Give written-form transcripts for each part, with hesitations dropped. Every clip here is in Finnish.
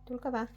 Tulkaa vaan.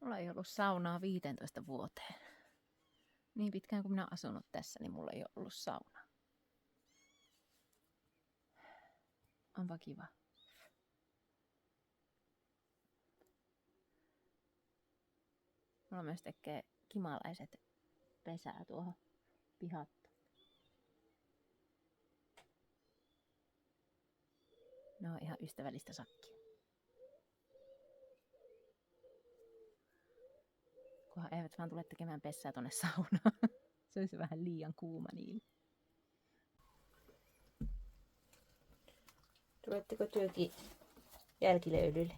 Mulla ei ollut saunaa 15 vuoteen. Niin pitkään kuin minä olen asunut tässä, niin mulla ei ole ollut saunaa. Onpa kiva. Mulla myös tekee kimalaiset pesää tuohon pihattoon. Ne on ihan ystävällistä sakkia. Kunhan eivät vaan tule tekemään pesää tonne saunaan. Se olisi vähän liian kuuma niille. Tuletteko työkin jälkilöylylle?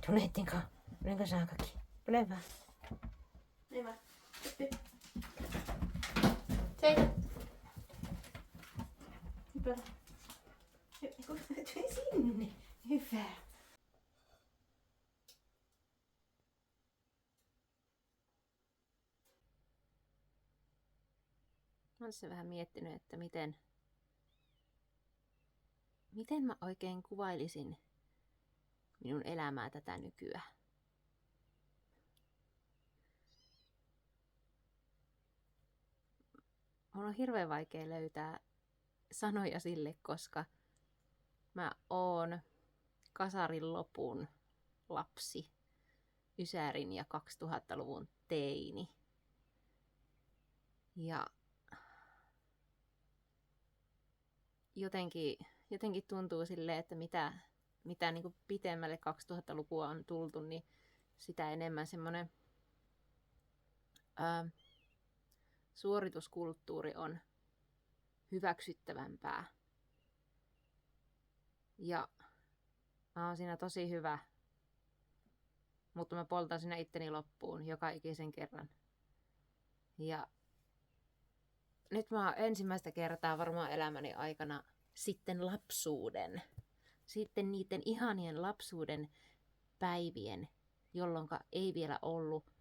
Tulettinko? Tulenko saakakin? Tule vaan. Tule vaan. Seitä. Hyppää. Tule sinne. Hyvä. Olen tässä vähän miettinyt, että miten mä oikein kuvailisin minun elämää tätä nykyään. Mun on hirveän vaikea löytää sanoja sille, koska mä oon kasarin lopun lapsi, Ysärin ja 2000-luvun teini. Ja jotenkin tuntuu silleen, että mitä niin kuin pitemmälle 2000-lukua on tultu, niin sitä enemmän semmoinen suorituskulttuuri on hyväksyttävämpää. Ja mä oon siinä tosi hyvä mutta mä poltan sinne itteni loppuun joka ikisen kerran. Ja nyt mä oon ensimmäistä kertaa varmaan elämäni aikana sitten lapsuuden, sitten niiden ihanien lapsuuden päivien, jolloin ei vielä ollut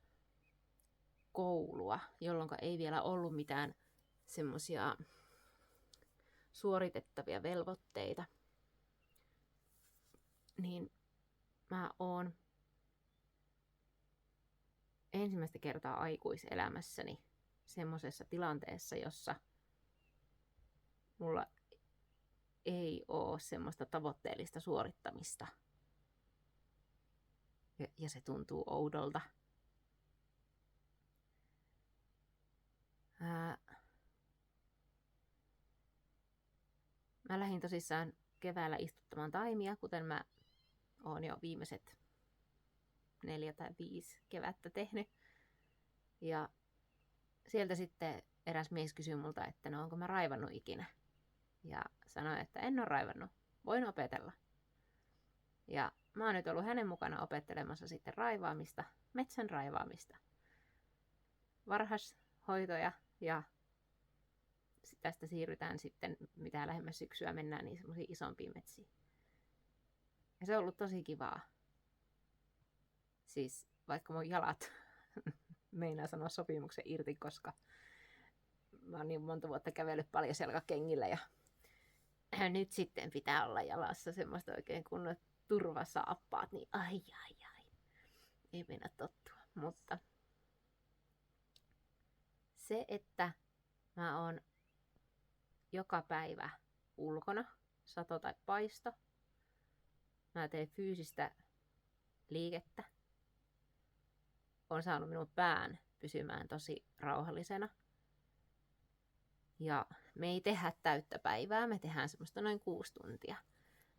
koulua, jolloin ei vielä ollut mitään semmoisia suoritettavia velvoitteita, niin mä oon ensimmäistä kertaa aikuiselämässäni semmoisessa tilanteessa, jossa mulla ei ole semmoista tavoitteellista suorittamista. Ja se tuntuu oudolta. Mä lähdin tosissaan keväällä istuttamaan taimia, kuten mä oon jo viimeiset 4 tai 5 kevättä tehnyt. Ja sieltä sitten eräs mies kysyi multa, että no onko mä raivannut ikinä. Ja sanoin, että en ole raivannut, voin opetella. Ja mä oon nyt ollut hänen mukana opettelemassa sitten raivaamista, metsän raivaamista. Varhaishoitoja ja tästä siirrytään sitten, mitä lähemmäs syksyä mennään, niin semmoisiin isompiin metsiin. Ja se on ollut tosi kivaa. Siis vaikka mun jalat meinaa sanoa sopimuksen irti, koska mä oon niin monta vuotta kävellyt paljon selkäkengillä ja nyt sitten pitää olla jalassa semmoista oikein kunnon turvasaappaat, niin ai. Ei mennä tottua. Mutta se, että mä oon joka päivä ulkona, sato tai paisto, mä teen fyysistä liikettä, on saanut minun pään pysymään tosi rauhallisena. Ja me ei tehdä täyttä päivää, me tehdään semmoista noin 6 tuntia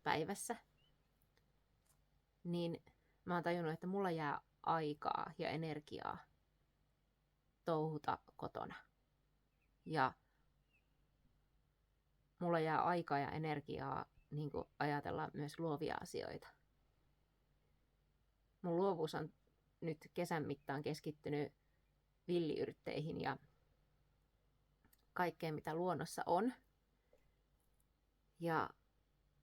päivässä. Niin mä oon tajunnut, että mulla jää aikaa ja energiaa touhuta kotona. Ja mulla jää aikaa ja energiaa niin kuin ajatella myös luovia asioita. Mun luovuus on nyt kesän mittaan keskittynyt villiyrtteihin ja kaikkeen, mitä luonnossa on. Ja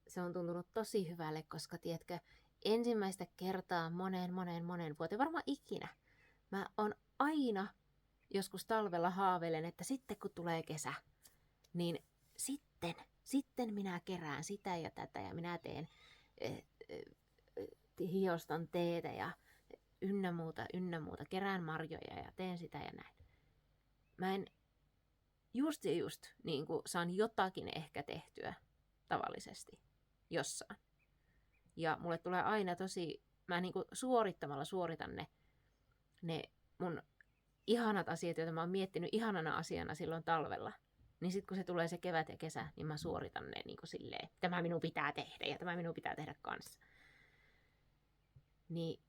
se on tuntunut tosi hyvälle, koska tiedätkö, ensimmäistä kertaa monen vuoteen, varmaan ikinä, mä oon aina joskus talvella haaveilen, että sitten kun tulee kesä, niin sitten minä kerään sitä ja tätä ja minä teen hiostan teetä ja ynnä muuta, kerään marjoja ja teen sitä ja näin. Mä en just niin kuin saan jotakin ehkä tehtyä tavallisesti jossain. Ja mulle tulee aina mä niin kuin suorittamalla suoritan ne mun ihanat asiat, joita mä oon miettinyt ihanana asiana silloin talvella. Niin sit kun se tulee se kevät ja kesä, niin mä suoritan ne niin kuin silleen, tämä minun pitää tehdä ja tämä minun pitää tehdä kanssa. Niin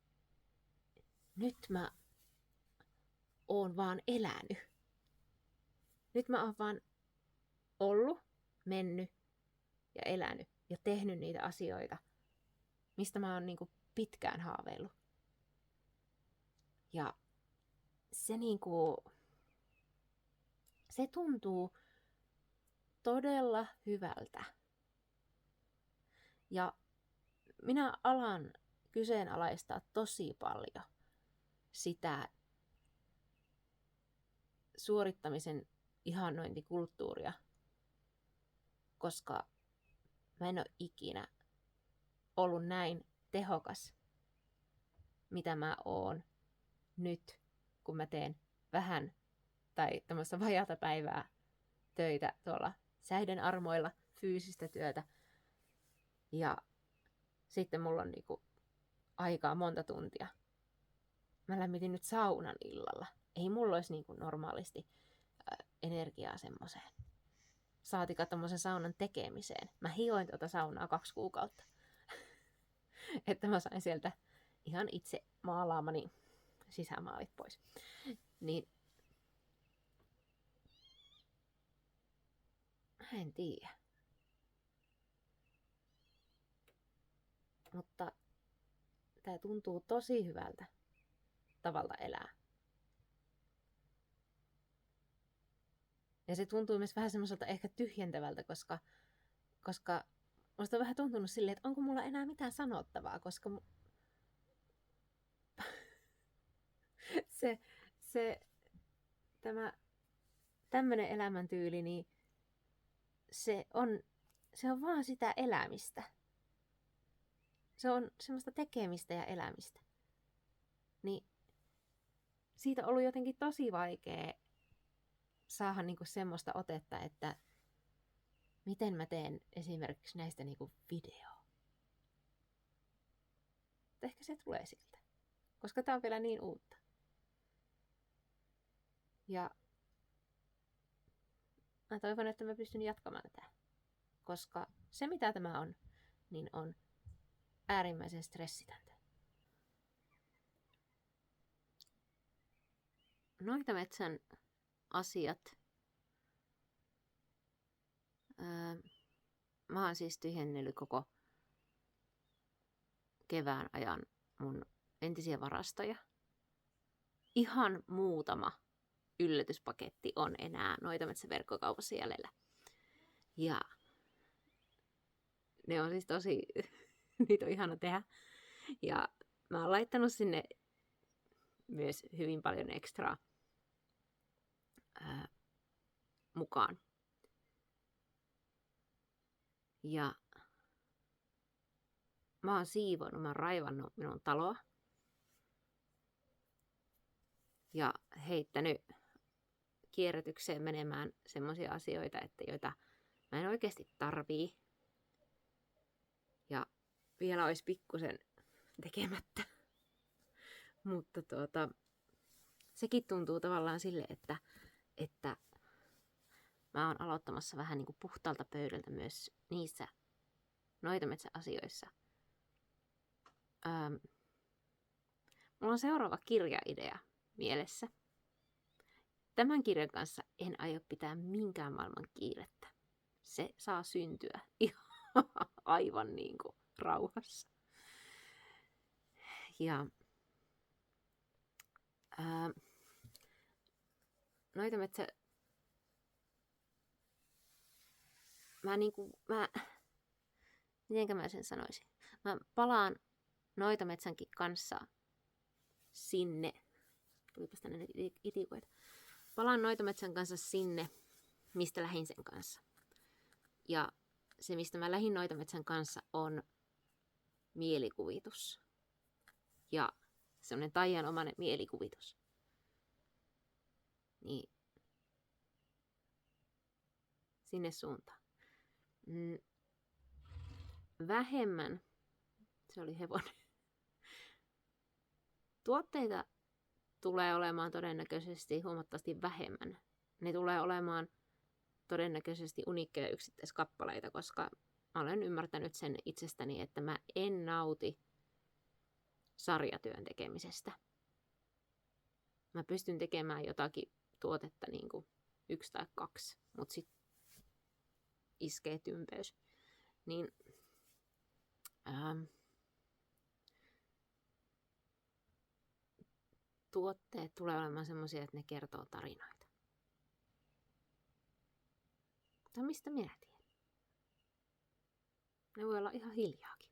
nyt mä oon vaan elänyt. Nyt mä oon vaan ollut, mennyt ja elänyt ja tehnyt niitä asioita, mistä mä oon niin kuin pitkään haaveillut. Ja se tuntuu todella hyvältä. Ja minä alan kyseenalaistaa tosi paljon sitä suorittamisen ihannointikulttuuria, koska mä en ole ikinä ollut näin tehokas, mitä mä oon nyt, kun mä teen vähän tai tämmöistä vajaata päivää töitä tuolla säiden armoilla, fyysistä työtä. Ja sitten mulla on niinku aikaa monta tuntia. Mä lämmitin nyt saunan illalla. Ei mulla olisi niinku normaalisti energiaa semmoiseen. Saatika tommosen saunan tekemiseen. Mä hioin tuota saunaa 2 kuukautta. Että mä sain sieltä ihan itse maalaamani sisämaalit pois. Niin mä en tiedä. Mutta tää tuntuu tosi hyvältä. tavalta elää. Ja se tuntuu myös vähän semmoiselta ehkä tyhjentävältä, koska musta on vähän tuntunut silleen, että onko mulla enää mitään sanottavaa, koska tämä tämmöinen elämäntyyli, niin se on vaan sitä elämistä. Se on semmoista tekemistä ja elämistä. Niin siitä on ollut jotenkin tosi vaikea saada niinku semmoista otetta, että miten mä teen esimerkiksi näistä niinku videoa. Ehkä se tulee siltä, koska tää on vielä niin uutta. Ja mä toivon, että mä pystyn jatkamaan tätä, koska se mitä tämä on, niin on äärimmäisen stressitöntä. Noitametsän asiat. Mä oon siis tyhjennellyt koko kevään ajan mun entisiä varastoja. Ihan muutama yllätyspaketti on enää Noitametsä-verkkokaupassa jäljellä. Ja ne on siis tosi, niitä on ihana tehdä. Ja mä oon laittanut sinne myös hyvin paljon ekstraa mukaan. Ja mä oon siivonnut, mä oon raivannut minun taloa. Ja heittänyt kierrätykseen menemään semmoisia asioita, joita mä en oikeasti tarvii. Ja vielä olisi pikkusen tekemättä. Mutta sekin tuntuu tavallaan sille, että mä oon aloittamassa vähän niin kuin puhtaalta pöydältä myös niissä Noitametsä-asioissa. Mulla on seuraava kirjaidea mielessä. Tämän kirjan kanssa en aio pitää minkään maailman kiirettä. Se saa syntyä aivan niin kuin rauhassa. Ja Noitametsä... Mitenkä mä sen sanoisin? Mä palaan Noitametsänkin kanssa sinne. Tulipas tänne nyt itikoita. Palaan Noitametsän kanssa sinne, mistä lähdin sen kanssa. Ja se, mistä mä lähdin Noitametsän kanssa, on mielikuvitus. Ja semmoinen taianomainen mielikuvitus. Niin sinne suuntaan. Vähemmän, se oli hevonen. Tuotteita tulee olemaan todennäköisesti huomattavasti vähemmän. Ne tulee olemaan todennäköisesti uniikkeja yksittäiskappaleita, koska mä olen ymmärtänyt sen itsestäni, että mä en nauti sarjatyön tekemisestä. Mä pystyn tekemään jotakin tuotetta niin kuin 1 tai 2, mutta sitten iskee tympeys. Niin tuotteet tulee olemaan semmoisia, että ne kertoo tarinoita. Tai mistä minä tiedän? Ne voi olla ihan hiljaakin.